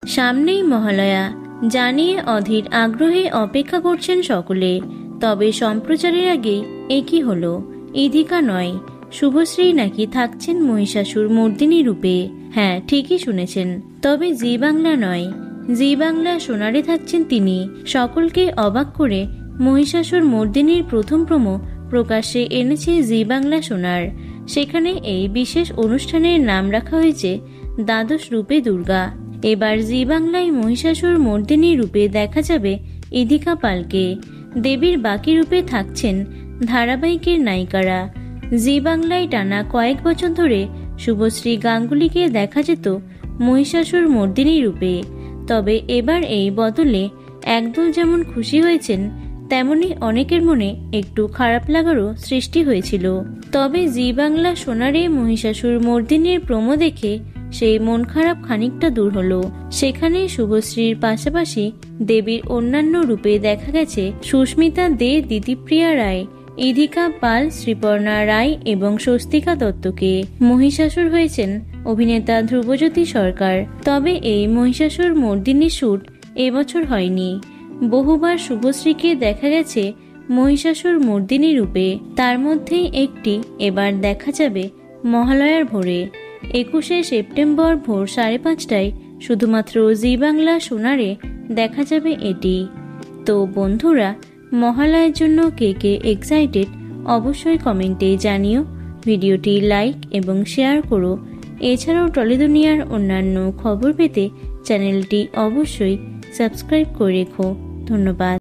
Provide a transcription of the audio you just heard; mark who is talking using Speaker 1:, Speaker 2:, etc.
Speaker 1: সামনেই মহালয়া জানিয়ে অধীর আগ্রহে অপেক্ষা করছেন সকলে। তবে সম্প্রচারের আগেই একই হলো, ইধিকা নয়, শুভশ্রী নাকি থাকছেন মহিষাসুর মর্দিনী রূপে। হ্যাঁ, ঠিকই শুনেছেন। তবে জি বাংলা নয়, জি বাংলা সোনারে থাকছেন তিনি। সকলকে অবাক করে মহিষাসুর মর্দিনীর প্রথম প্রোমো প্রকাশ্যে এনেছে জি বাংলা সোনার। সেখানে এই বিশেষ অনুষ্ঠানের নাম রাখা হয়েছে দ্বাদশ রূপে দুর্গা। এবার জি বাংলায় মহিষাসুর মর্দিনী রূপে দেখা যাবে ইধিকা পালকে। দেবীর বাকি রূপে থাকছেন ধারাবাহিকের নায়িকারা। জি বাংলায় টানা কয়েক বছর ধরে শুভশ্রী গাঙ্গুলিকে দেখা যেত মহিষাসুর মর্দিনী রূপে। তবে এবার এই বদলে একদল যেমন খুশি হয়েছেন, তেমনি অনেকের মনে একটু খারাপ লাগারও সৃষ্টি হয়েছিল। তবে জি বাংলা সোনারে মহিষাসুর মর্দিনীর প্রোমো দেখে সেই মন খারাপ খানিকটা দূর হলো। সেখানে শুভশ্রীর পাশাপাশি দেবীর অন্যান্য রূপে দেখা গেছে সুস্মিতা দে, দিতিপ্রিয়া রায়, ইধিকা পাল, শ্রীপর্ণা রায় এবং স্বস্তিকা দত্তকে। মহিষাসুর হয়েছেন অভিনেতা ধ্রুবজ্যোতি সরকার। তবে এই মহিষাসুর মর্দিনী শ্যুট এবছর হয়নি। বহুবার শুভশ্রীকে দেখা গেছে মহিষাসুর মর্দিনী রূপে। তার মধ্যেই একটি এবার দেখা যাবে মহালয়ার ভোরে 21শে সেপ্টেম্বর ভোর 5:30টায় শুধুমাত্র জি বাংলা সোনারে দেখা যাবে এটি। তো বন্ধুরা, মহালয়ার জন্য কে কে এক্সাইটেড অবশ্যই কমেন্টে জানিও। ভিডিওটি লাইক এবং শেয়ার করো। এছাড়াও টলি দুনিয়ার অন্যান্য খবর পেতে চ্যানেলটি অবশ্যই সাবস্ক্রাইব করে রেখো। ধন্যবাদ।